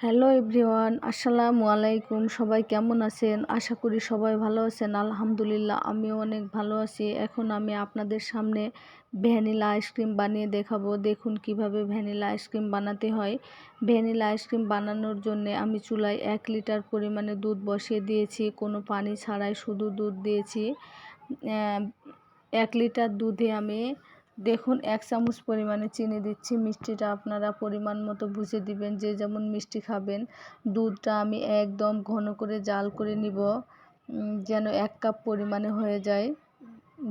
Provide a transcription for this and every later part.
Hello everyone, আসসালামু আলাইকুম। সবাই কেমন আছেন? আশা করি সবাই ভালো আছেন। আলহামদুলিল্লাহ, আমিও অনেক ভালো আছি। এখন আমি আপনাদের সামনে ভ্যানিলা আইসক্রিম বানিয়ে দেখাবো। দেখুন কিভাবে ভ্যানিলা আইসক্রিম বানাতে হয়। ভ্যানিলা আইসক্রিম বানানোর জন্য আমি চুলায় 1 লিটার পরিমাণে দুধ বসিয়ে দিয়েছি, কোনো পানি ছাড়াই শুধু দুধ দিয়েছি। 1 লিটার দুধে আমি দেখুন 1 চামচ পরিমাণে চিনি দিচ্ছি। মিষ্টিটা আপনারা পরিমাণ মতো বুঝে দিবেন, যে যেমন মিষ্টি খাবেন। দুধটা আমি একদম ঘন করে জাল করে নিব, যেন 1 কাপ পরিমাণে হয়ে যায়।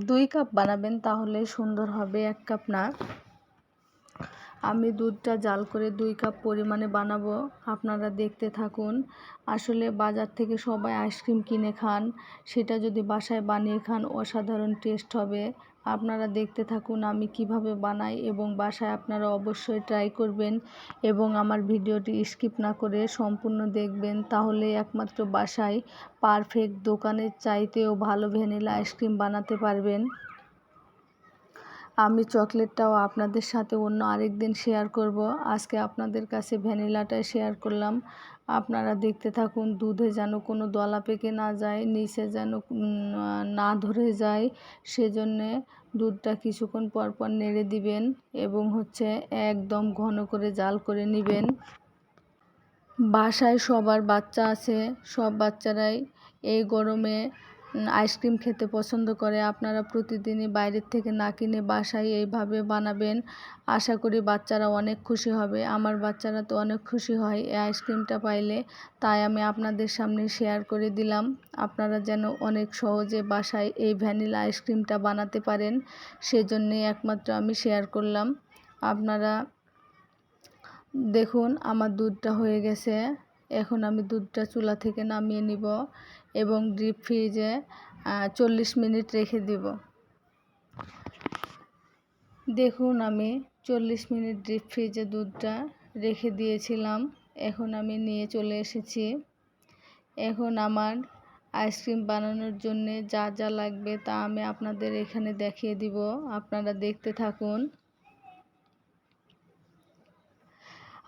2 কাপ বানাবেন, তাহলে সুন্দর হবে, 1 কাপ না। আমি দুধটা জাল করে 2 কাপ পরিমাণে বানাবো, আপনারা দেখতে থাকুন। আসলে বাজার থেকে সবাই আইসক্রিম কিনে খান, সেটা যদি বাসায় বানিয়ে খান অসাধারণ টেস্ট হবে। আপনারা দেখতে থাকুন আমি কিভাবে বানাই, এবং বাসায় আপনারা অবশ্যই ট্রাই করবেন এবং আমার ভিডিওটি স্কিপ না করে সম্পূর্ণ দেখবেন। তাহলে একমাত্র বাসায় পারফেক্ট দোকানের চাইতেও ভালো ভ্যানিলা আইসক্রিম বানাতে পারবেন। আমি চকলেটটাও আপনাদের সাথে অন্য আরেক দিন শেয়ার করব। আজকে আপনাদের কাছে ভ্যানিলাটাই শেয়ার করলাম। আপনারা দেখতে থাকুন। দুধে যেন কোনো দলা পেকে না যায়, নিচে যেন না ধরে যায়, সেজন্যে দুধটা কিছুক্ষণ পর পর নেড়ে দিবেন এবং একদম ঘন করে জাল করে নেবেন। বাসায় সবার বাচ্চা আছে, সব বাচ্চারাই এই গরমে আইসক্রিম খেতে পছন্দ করে। আপনারা প্রতিদিনই বাইরের থেকে না কিনে বাসায় এইভাবে বানাবেন। আশা করি বাচ্চারা অনেক খুশি হবে। আমার বাচ্চারা তো অনেক খুশি হয় এই আইসক্রিমটা পাইলে, তাই আমি আপনাদের সামনে শেয়ার করে দিলাম। আপনারা যেন অনেক সহজে বাসায় এই ভ্যানিলা আইসক্রিমটা বানাতে পারেন, সেজন্যই একমাত্র আমি শেয়ার করলাম। আপনারা দেখুন আমার দুধটা হয়ে গেছে। এখন আমি দুধটা চুলা থেকে নামিয়ে নিব এবং ডিপ ফ্রিজে 40 মিনিট রেখে দিব। দেখুন আমি 40 মিনিট ডিপ ফ্রিজে দুধটা রেখে দিয়েছিলাম। এখন আমি নিয়ে চলে এসেছি। এখন আমার আইসক্রিম বানানোর জন্যে যা যা লাগবে তা আমি আপনাদের এখানে দেখিয়ে দিব, আপনারা দেখতে থাকুন।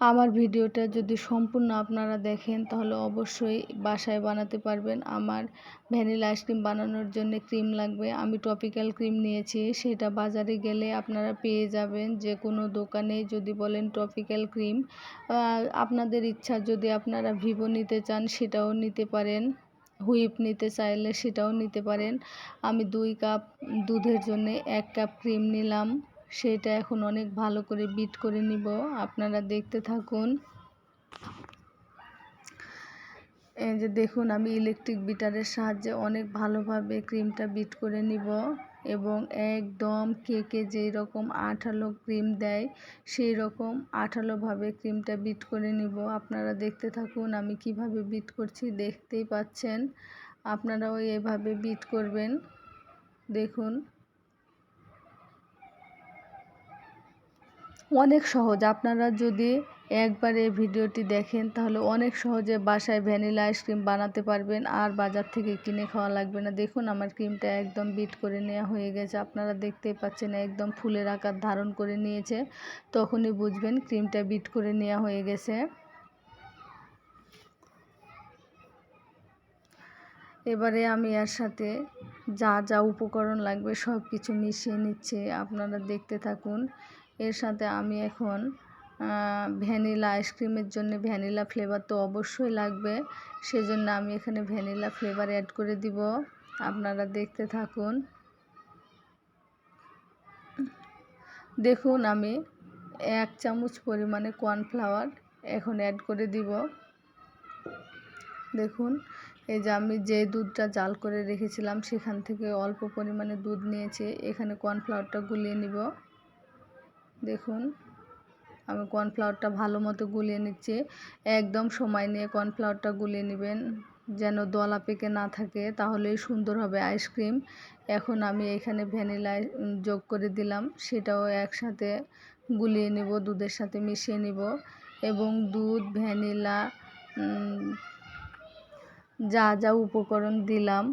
আমার ভিডিওটা যদি সম্পূর্ণ আপনারা দেখেন তাহলে অবশ্যই বাসায় বানাতে পারবেন। আমার ভ্যানিলা আইসক্রিম বানানোর জন্য ক্রিম লাগবে। আমি টপিক্যাল ক্রিম নিয়েছি, সেটা বাজারে গেলে আপনারা পেয়ে যাবেন। যে কোনো দোকানে যদি বলেন টপিক্যাল ক্রিম, আপনাদের ইচ্ছা, যদি আপনারা ভিভো নিতে চান সেটাও নিতে পারেন, হুইপ নিতে চাইলে সেটাও নিতে পারেন। আমি 2 কাপ দুধের জন্য 1 কাপ ক্রিম নিলাম, সেটা এখন অনেক ভালো করে বিট করে নিব। আপনারা দেখতে থাকুন। এই যে দেখুন আমি ইলেকট্রিক বিটারের সাহায্যে অনেক ভালোভাবে ক্রিমটা বিট করে নিব, এবং একদম কেকে যেই রকম আঠালো ক্রিম দেয় সেই রকম আঠালোভাবে ক্রিমটা বিট করে নিব। আপনারা দেখতে থাকুন আমি কিভাবে বিট করছি, দেখতেই পাচ্ছেন। আপনারাও এভাবে বিট করবেন। দেখুন অনেক সহজ। আপনারা যদি একবার এই ভিডিওটি দেখেন তাহলে অনেক সহজে বাসায় ভ্যানিলা আইসক্রিম বানাতে পারবেন, আর বাজার থেকে কিনে খাওয়া লাগবে না। দেখুন আমার ক্রিমটা একদম বিট করে নেওয়া হয়ে গেছে। আপনারা দেখতেই পাচ্ছেন একদম ফুলের আকার ধারণ করে নিয়েছে, তখনই বুঝবেন ক্রিমটা বিট করে নেওয়া হয়ে গেছে। এবারে আমি এর সাথে যা যা উপকরণ লাগবে সব কিছু মিশিয়ে নিচ্ছি, আপনারা দেখতে থাকুন। এর সাথে আমি এখন ভ্যানিলা আইসক্রিমের জন্য ভ্যানিলা ফ্লেভার তো অবশ্যই লাগবে, সেজন্য আমি এখানে ভ্যানিলা ফ্লেভার অ্যাড করে দিব। আপনারা দেখতে থাকুন। দেখুন আমি 1 চামচ পরিমাণে কর্নফ্লাওয়ার এখন অ্যাড করে দিব। দেখুন এই যে আমি যে দুধটা জাল করে রেখেছিলাম সেখান থেকে অল্প পরিমাণে দুধ নিয়েছি, এখানে কর্নফ্লাওয়ারটা গুলিয়ে নিব। দেখুন আমি কর্নফ্লাওয়ারটা ভালো মতো গুলিয়ে নিচ্ছি। একদম সময় নিয়ে কর্নফ্লাওয়ারটা গুলিয়ে নেবেন, যেন দলা পেকে না থাকে, তাহলেই সুন্দর হবে আইসক্রিম। এখন আমি এখানে ভ্যানিলা যোগ করে দিলাম, সেটাও একসাথে গুলিয়ে নিব, দুধের সাথে মিশিয়ে নিব। এবং দুধ, ভ্যানিলা, যা যা উপকরণ দিলাম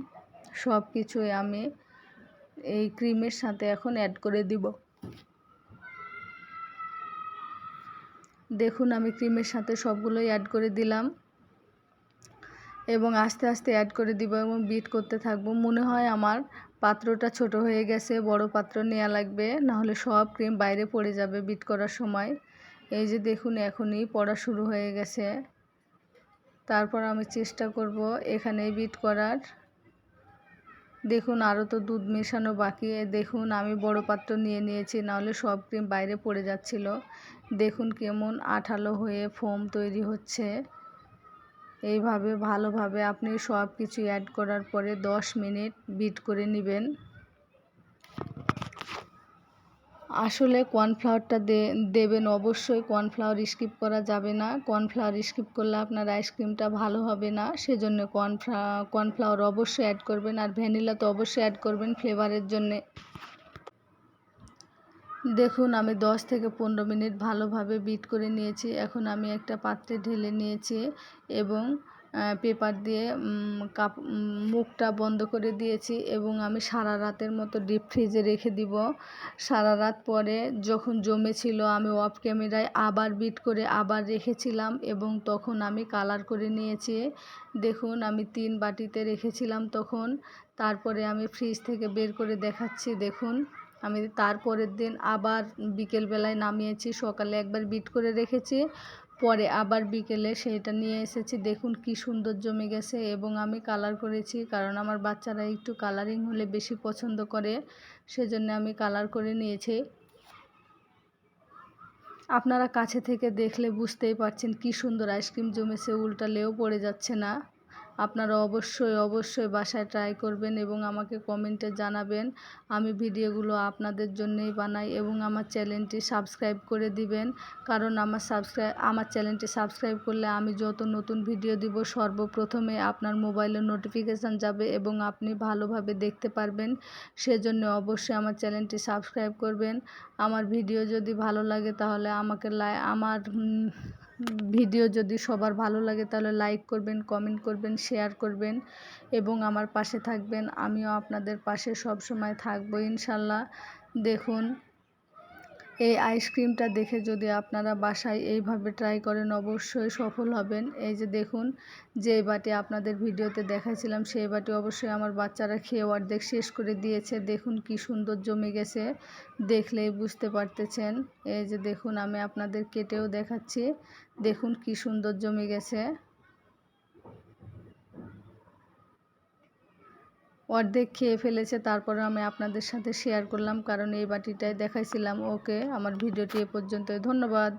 সব কিছুই আমি এই ক্রিমের সাথে এখন অ্যাড করে দিব। দেখুন আমি ক্রিমের সাথে সবগুলোই অ্যাড করে দিলাম এবং আস্তে আস্তে অ্যাড করে দিব এবং বিট করতে থাকবো। মনে হয় আমার পাত্রটা ছোট হয়ে গেছে, বড় পাত্র নেওয়া লাগবে, নাহলে সব ক্রিম বাইরে পড়ে যাবে বিট করার সময়। এই যে দেখুন এখনই পড়া শুরু হয়ে গেছে। তারপর আমি চেষ্টা করব এখানেই বিট করার। দেখুন আরও তো দুধ মেশানো বাকি। দেখুন আমি বড় পাত্র নিয়ে নিয়েছি, নাহলে সব ক্রিম বাইরে পড়ে যাচ্ছিল। দেখুন কেমন আঠালো হয়ে ফোম তৈরি হচ্ছে। এইভাবে ভালোভাবে আপনি সব কিছু অ্যাড করার পরে 10 মিনিট বিট করে নেবেন। আসলে কর্নফ্লাওয়ারটা দেবেন অবশ্যই, কর্নফ্লাওয়ার স্কিপ করা যাবে না। কর্নফ্লাওয়ার স্কিপ করলে আপনার আইসক্রিমটা ভালো হবে না, সেজন্য কর্নফ্লাওয়ার অবশ্যই অ্যাড করবেন। আর ভ্যানিলা তো অবশ্যই অ্যাড করবেন ফ্লেভারের জন্যে। দেখুন আমি 10 থেকে 15 মিনিট ভালোভাবে বিট করে নিয়েছি। এখন আমি একটা পাত্রে ঢেলে নিয়েছি এবং পেপার দিয়ে মুখটা বন্ধ করে দিয়েছি এবং আমি সারা রাতের মতো ডিপ ফ্রিজে রেখে দিব। সারা রাত পরে যখন জমেছিল আমি অফ ক্যামেরায় আবার বিট করে আবার রেখেছিলাম এবং তখন আমি কালার করে নিয়েছি। দেখুন আমি 3 বাটিতে রেখেছিলাম তখন। তারপরে আমি ফ্রিজ থেকে বের করে দেখাচ্ছি। দেখুন আমি তারপরের দিন আবার বিকেলবেলায় নামিয়েছি, সকালে একবার বিট করে রেখেছি, পরে আবার বিকেলে সেইটা নিয়ে এসেছি। দেখুন কি সুন্দর জমে গেছে এবং আমি কালার করেছি, কারণ আমার বাচ্চারা একটু কালারিং হলে বেশি পছন্দ করে, সেজন্য আমি কালার করে নিয়েছি। আপনারা কাছে থেকে দেখলে বুঝতেই পারছেন কি সুন্দর আইসক্রিম জমেছে, উল্টালেও পড়ে যাচ্ছে না। আপনারা অবশ্যই বাসায় ট্রাই করবেন এবং আমাকে কমেন্টে জানাবেন। আমি ভিডিওগুলো আপনাদের জন্যই বানাই এবং আমার চ্যানেলটি সাবস্ক্রাইব করে দিবেন, কারণ আমার চ্যানেলটি সাবস্ক্রাইব করলে আমি যত নতুন ভিডিও দিব সর্বপ্রথমে আপনার মোবাইলে নোটিফিকেশান যাবে এবং আপনি ভালোভাবে দেখতে পারবেন। সেজন্য অবশ্যই আমার চ্যানেলটি সাবস্ক্রাইব করবেন। আমার ভিডিও যদি ভালো লাগে তাহলে আমার ভিডিও যদি সবার ভালো লাগে তাহলে লাইক করবেন, কমেন্ট করবেন, শেয়ার করবেন এবং আমার পাশে থাকবেন। আমিও আপনাদের পাশে সব সময় থাকবো ইনশাল্লাহ। দেখুন এই আইসক্রিমটা দেখে যদি আপনারা বাসায় এইভাবে ট্রাই করেন অবশ্যই সফল হবেন। এই যে দেখুন যে বাটি আপনাদের ভিডিওতে দেখাইছিলাম সেই বাটি অবশ্যই আমার বাচ্চারা খেয়ে অর্ধেক শেষ করে দিয়েছে। দেখুন কি সুন্দর জমে গেছে, দেখলেই বুঝতে পারতেছেন। এই যে দেখুন আমি আপনাদের কেটেও দেখাচ্ছি, দেখুন কি সুন্দর জমে গেছে। অর্ধেক খেয়ে ফেলেছে, তারপরে আমি আপনাদের সাথে শেয়ার করলাম, কারণ এই বাটিটাই দেখাইছিলাম। ওকে, আমার ভিডিওটি এ পর্যন্তই, ধন্যবাদ।